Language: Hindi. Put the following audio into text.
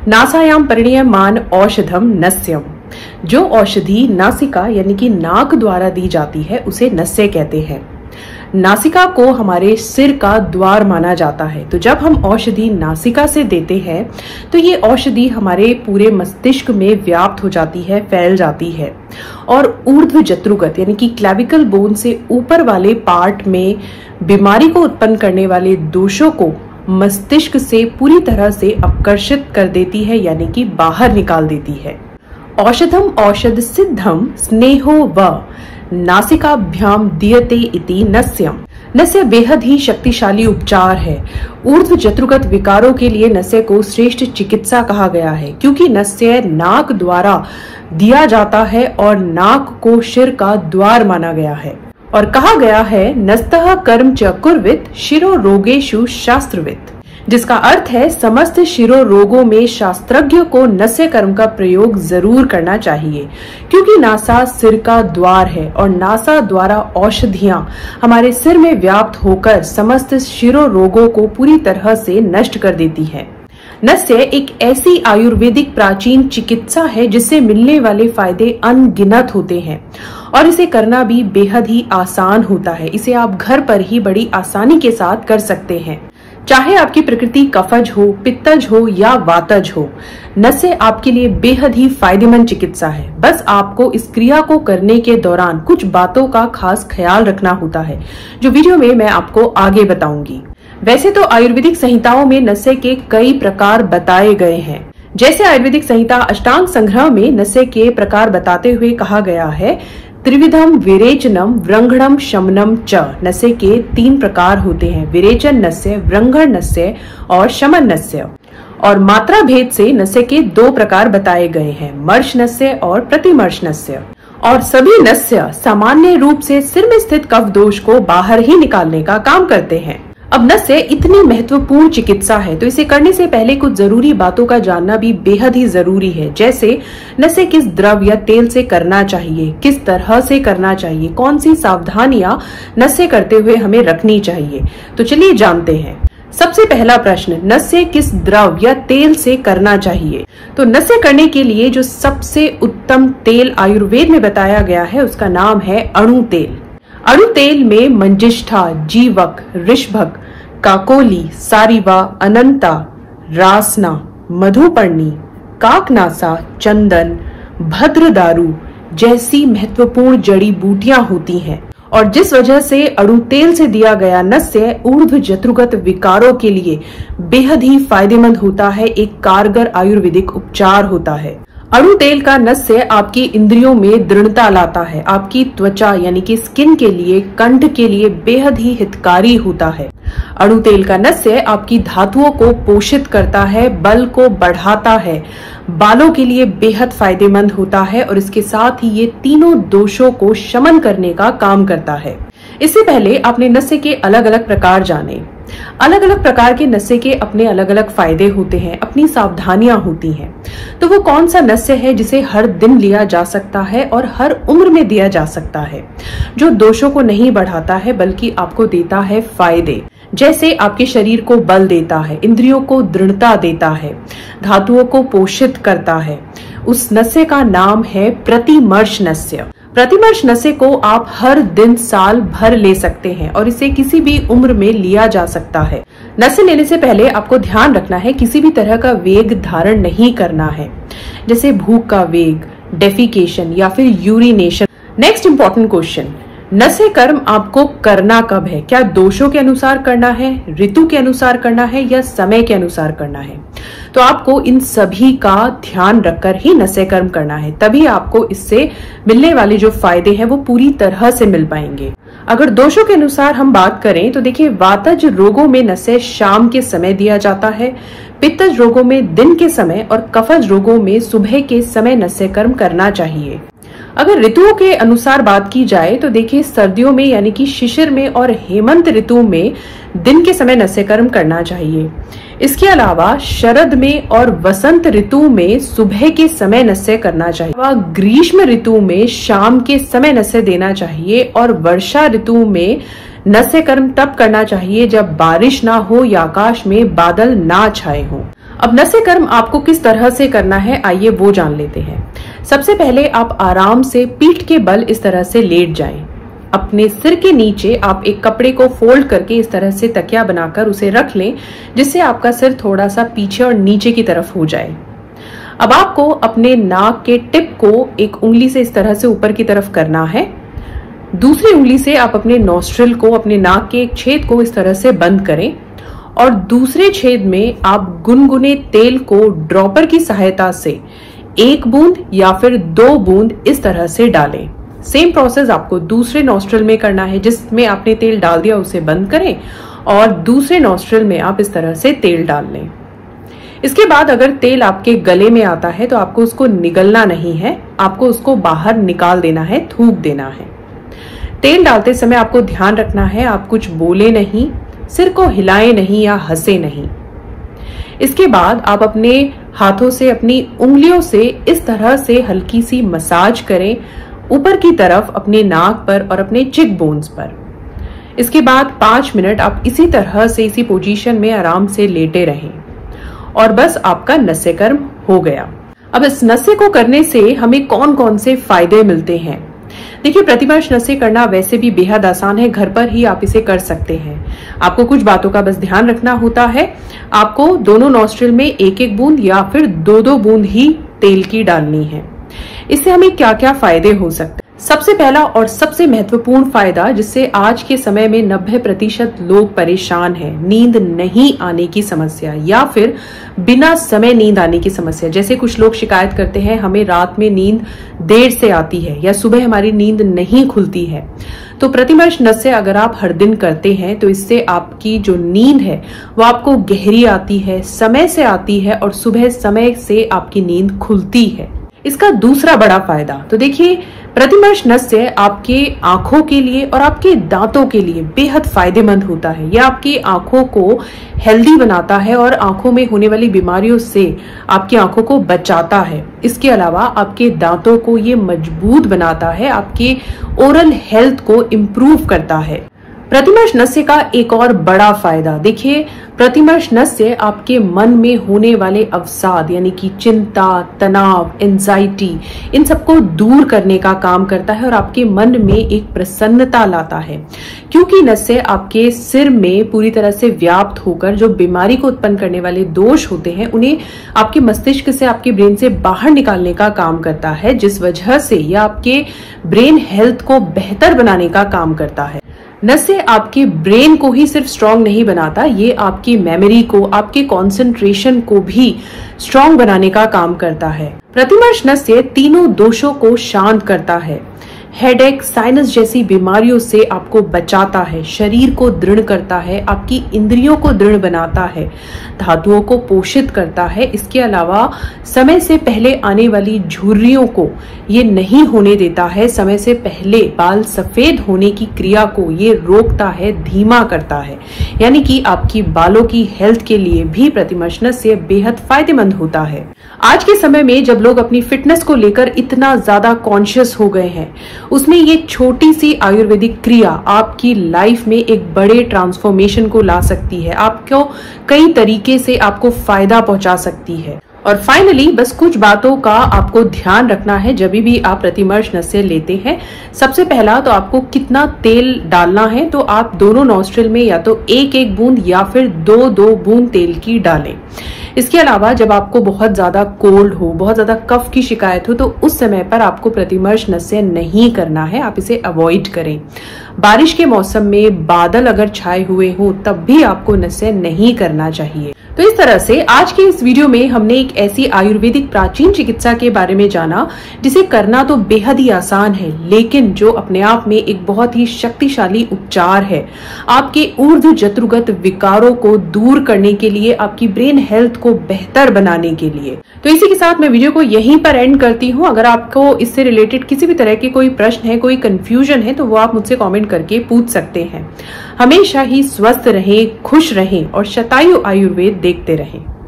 नासायाम परिणीयमान औषधम नस्यम। जो औषधि नासिका यानी कि नाक द्वारा दी जाती है उसे नस्य कहते हैं। नासिका को हमारे सिर का द्वार माना जाता है, तो जब हम औषधि नासिका से देते हैं तो ये औषधि हमारे पूरे मस्तिष्क में व्याप्त हो जाती है, फैल जाती है और ऊर्ध्व जत्रुगत यानी कि क्लेविकल बोन से ऊपर वाले पार्ट में बीमारी को उत्पन्न करने वाले दोषों को मस्तिष्क से पूरी तरह से अपकर्षित कर देती है यानी कि बाहर निकाल देती है। औषधम औषध सिद्धम स्नेहो व नासिकाभ्याम दीयते इति नस्यम। नस्य बेहद ही शक्तिशाली उपचार है। ऊर्ध्व जत्रुगत विकारों के लिए नस्य को श्रेष्ठ चिकित्सा कहा गया है, क्योंकि नस्य नाक द्वारा दिया जाता है और नाक को शिर का द्वार माना गया है और कहा गया है नस्तः कर्म च कुर्वित शिरो रोगेषु शास्त्रवित, जिसका अर्थ है समस्त शिरो रोगों में शास्त्रज्ञ को नस्य कर्म का प्रयोग जरूर करना चाहिए, क्योंकि नासा सिर का द्वार है और नासा द्वारा औषधियां हमारे सिर में व्याप्त होकर समस्त शिरो रोगों को पूरी तरह से नष्ट कर देती है। नस्य एक ऐसी आयुर्वेदिक प्राचीन चिकित्सा है जिससे मिलने वाले फायदे अनगिनत होते हैं और इसे करना भी बेहद ही आसान होता है। इसे आप घर पर ही बड़ी आसानी के साथ कर सकते हैं। चाहे आपकी प्रकृति कफज हो, पित्तज हो या वातज हो, नस्य आपके लिए बेहद ही फायदेमंद चिकित्सा है। बस आपको इस क्रिया को करने के दौरान कुछ बातों का खास ख्याल रखना होता है, जो वीडियो में मैं आपको आगे बताऊंगी। वैसे तो आयुर्वेदिक संहिताओं में नस्य के कई प्रकार बताए गए हैं। जैसे आयुर्वेदिक संहिता अष्टांग संग्रह में नस्य के प्रकार बताते हुए कहा गया है त्रिविधम विरेचनम व्रंघणम शमनम च। नस्य के 3 प्रकार होते हैं, विरेचन नस्य, व्रंघण नस्य और शमन नस्य। और मात्रा भेद से नस्य के 2 प्रकार बताए गए हैं, मर्श नस्य और प्रतिमर्श नस्य। और सभी नस्य सामान्य रूप से सिर में स्थित कफ दोष को बाहर ही निकालने का काम करते हैं। अब नस्य इतनी महत्वपूर्ण चिकित्सा है तो इसे करने से पहले कुछ जरूरी बातों का जानना भी बेहद ही जरूरी है। जैसे नस्य किस द्रव या तेल से करना चाहिए, किस तरह से करना चाहिए, कौन सी सावधानियां नस्य करते हुए हमें रखनी चाहिए। तो चलिए जानते हैं। सबसे पहला प्रश्न, नस्य किस द्रव या तेल से करना चाहिए। तो नस्य करने के लिए जो सबसे उत्तम तेल आयुर्वेद में बताया गया है उसका नाम है अणु तेल। अणु तेल में मंजिष्ठा, जीवक, ऋषभक, काकोली, सारिवा, अनंता, रासना, मधुपर्णी, काकनासा, चंदन, भद्रदारू जैसी महत्वपूर्ण जड़ी बूटियां होती हैं और जिस वजह से अणु तेल से दिया गया नस्य ऊर्ध्व जत्रुगत विकारों के लिए बेहद ही फायदेमंद होता है, एक कारगर आयुर्वेदिक उपचार होता है। अणु तेल का नस्य आपकी इंद्रियों में दृढ़ता लाता है, आपकी त्वचा यानी कि स्किन के लिए, कंठ के लिए बेहद ही हितकारी होता है। अणु तेल का नस्य आपकी धातुओं को पोषित करता है, बल को बढ़ाता है, बालों के लिए बेहद फायदेमंद होता है और इसके साथ ही ये तीनों दोषों को शमन करने का काम करता है। इससे पहले आपने नस्य के अलग अलग प्रकार जाने। अलग अलग प्रकार के नस्य के अपने अलग अलग फायदे होते हैं, अपनी सावधानियां होती हैं। तो वो कौन सा नस्य है जिसे हर दिन लिया जा सकता है और हर उम्र में दिया जा सकता है, जो दोषों को नहीं बढ़ाता है बल्कि आपको देता है फायदे। जैसे आपके शरीर को बल देता है, इंद्रियों को दृढ़ता देता है, धातुओं को पोषित करता है। उस नस्य का नाम है प्रतिमर्श नस्य। प्रतिमर्श नस्य को आप हर दिन साल भर ले सकते हैं और इसे किसी भी उम्र में लिया जा सकता है। नस्य लेने से पहले आपको ध्यान रखना है किसी भी तरह का वेग धारण नहीं करना है, जैसे भूख का वेग, डेफिकेशन या फिर यूरिनेशन। नेक्स्ट इंपॉर्टेंट क्वेश्चन, नस्य कर्म आपको करना कब है? क्या दोषों के अनुसार करना है, ऋतु के अनुसार करना है या समय के अनुसार करना है? तो आपको इन सभी का ध्यान रखकर ही नस्य कर्म करना है, तभी आपको इससे मिलने वाले जो फायदे हैं वो पूरी तरह से मिल पाएंगे। अगर दोषों के अनुसार हम बात करें तो देखिए, वातज रोगों में नस्य शाम के समय दिया जाता है, पित्तज रोगों में दिन के समय और कफज रोगों में सुबह के समय नस्य कर्म करना चाहिए। अगर ऋतुओं के अनुसार बात की जाए तो देखिए, सर्दियों में यानी कि शिशिर में और हेमंत ऋतु में दिन के समय नस्य कर्म करना चाहिए। इसके अलावा शरद में और वसंत ऋतु में सुबह के समय नस्य करना चाहिए। वह ग्रीष्म ऋतु में शाम के समय नस्य देना चाहिए और वर्षा ऋतु में नस्य कर्म तब करना चाहिए जब बारिश ना हो या आकाश में बादल ना छाए हों। अब नस्य कर्म आपको किस तरह से करना है, आइए वो जान लेते हैं। सबसे पहले आप आराम से पीठ के बल इस तरह से लेट जाएं। अपने सिर के नीचे आप एक कपड़े को फोल्ड करके इस तरह से तकिया बनाकर उसे रख लें, जिससे आपका सिर थोड़ा सा पीछे और नीचे की तरफ हो जाए। अब आपको अपने नाक के टिप को एक उंगली से इस तरह से ऊपर की तरफ करना है। दूसरी उंगली से आप अपने नॉस्ट्रिल को, अपने नाक के एक छेद को इस तरह से बंद करें और दूसरे छेद में आप गुनगुने तेल को ड्रॉपर की सहायता से 1 बूंद या फिर 2 बूंद इस तरह से डालें। सेम प्रोसेस आपको दूसरे नॉस्ट्रिल में करना है। जिसमें आपने तेल डाल दिया उसे बंद करें और दूसरे नॉस्ट्रिल में आप इस तरह से तेल डाल लें। इसके बाद अगर तेल आपके गले में आता है तो आपको उसको निगलना नहीं है, आपको उसको बाहर निकाल देना है, थूक देना है। तेल डालते समय आपको ध्यान रखना है आप कुछ बोले नहीं, सिर को हिलाएं नहीं या हंसे नहीं। इसके बाद आप अपने हाथों से, अपनी उंगलियों से इस तरह से हल्की सी मसाज करें ऊपर की तरफ अपने नाक पर और अपने चिक बोन्स पर। इसके बाद 5 मिनट आप इसी तरह से, इसी पोजीशन में आराम से लेटे रहें और बस आपका नस्य कर्म हो गया। अब इस नस्य को करने से हमें कौन कौन से फायदे मिलते हैं? देखिए, प्रतिवर्ष नस्य करना वैसे भी बेहद आसान है, घर पर ही आप इसे कर सकते हैं। आपको कुछ बातों का बस ध्यान रखना होता है। आपको दोनों नॉस्ट्रिल में 1-1 बूंद या फिर 2-2 बूंद ही तेल की डालनी है। इससे हमें क्या क्या फायदे हो सकते हैं? सबसे पहला और सबसे महत्वपूर्ण फायदा, जिससे आज के समय में 90% लोग परेशान हैं, नींद नहीं आने की समस्या या फिर बिना समय नींद आने की समस्या। जैसे कुछ लोग शिकायत करते हैं हमें रात में नींद देर से आती है या सुबह हमारी नींद नहीं खुलती है। तो प्रतिवर्ष नस्य अगर आप हर दिन करते हैं तो इससे आपकी जो नींद है वो आपको गहरी आती है, समय से आती है और सुबह समय से आपकी नींद खुलती है। इसका दूसरा बड़ा फायदा, तो देखिए, प्रतिवर्ष नस्य आपके आंखों के लिए और आपके दांतों के लिए बेहद फायदेमंद होता है। यह आपकी आंखों को हेल्दी बनाता है और आंखों में होने वाली बीमारियों से आपकी आंखों को बचाता है। इसके अलावा आपके दांतों को ये मजबूत बनाता है, आपके ओरल हेल्थ को इम्प्रूव करता है। प्रतिवर्ष नस्य का एक और बड़ा फायदा, देखिए, प्रतिवर्ष नस्य आपके मन में होने वाले अवसाद यानी कि चिंता, तनाव, एंजाइटी, इन सबको दूर करने का काम करता है और आपके मन में एक प्रसन्नता लाता है। क्योंकि नस्य आपके सिर में पूरी तरह से व्याप्त होकर जो बीमारी को उत्पन्न करने वाले दोष होते हैं उन्हें आपके मस्तिष्क से, आपके ब्रेन से बाहर निकालने का काम करता है, जिस वजह से यह आपके ब्रेन हेल्थ को बेहतर बनाने का काम करता है। नस्य आपके ब्रेन को ही सिर्फ स्ट्रांग नहीं बनाता, ये आपकी मेमोरी को, आपके कंसंट्रेशन को भी स्ट्रांग बनाने का काम करता है। प्रतिवर्ष नस्य तीनों दोषों को शांत करता है। हेडेक, साइनस जैसी बीमारियों से आपको बचाता है, शरीर को दृढ़ करता है, आपकी इंद्रियों को दृढ़ बनाता है, धातुओं को पोषित करता है। इसके अलावा समय से पहले आने वाली झुर्रियों को ये नहीं होने देता है, समय से पहले बाल सफेद होने की क्रिया को ये रोकता है, धीमा करता है। यानी कि आपकी बालों की हेल्थ के लिए भी प्रतिवर्ष नस्य बेहद फायदेमंद होता है। आज के समय में जब लोग अपनी फिटनेस को लेकर इतना ज्यादा कॉन्शियस हो गए हैं, उसमें ये छोटी सी आयुर्वेदिक क्रिया आपकी लाइफ में एक बड़े ट्रांसफॉर्मेशन को ला सकती है, आपको कई तरीके से आपको फायदा पहुंचा सकती है। और फाइनली बस कुछ बातों का आपको ध्यान रखना है जब भी आप प्रतिवर्ष नस्य लेते हैं। सबसे पहला तो आपको कितना तेल डालना है, तो आप दोनों नॉस्ट्रिल में या तो 1-1 बूंद या फिर 2-2 बूंद तेल की डालें। इसके अलावा जब आपको बहुत ज्यादा कोल्ड हो, बहुत ज्यादा कफ की शिकायत हो, तो उस समय पर आपको प्रतिवर्ष नस्य नहीं करना है, आप इसे अवॉइड करें। बारिश के मौसम में बादल अगर छाए हुए हो तब भी आपको नस्य नहीं करना चाहिए। तो इस तरह से आज के इस वीडियो में हमने एक ऐसी आयुर्वेदिक प्राचीन चिकित्सा के बारे में जाना जिसे करना तो बेहद ही आसान है, लेकिन जो अपने आप में एक बहुत ही शक्तिशाली उपचार है आपके ऊर्ध्व जत्रुगत विकारों को दूर करने के लिए, आपकी ब्रेन हेल्थ को बेहतर बनाने के लिए। तो इसी के साथ मैं वीडियो को यहीं पर एंड करती हूँ। अगर आपको इससे रिलेटेड किसी भी तरह के कोई प्रश्न है, कोई कंफ्यूजन है, तो वो आप मुझसे कमेंट करके पूछ सकते हैं। हमेशा ही स्वस्थ रहें, खुश रहें और शतायु आयुर्वेद देखते रहें।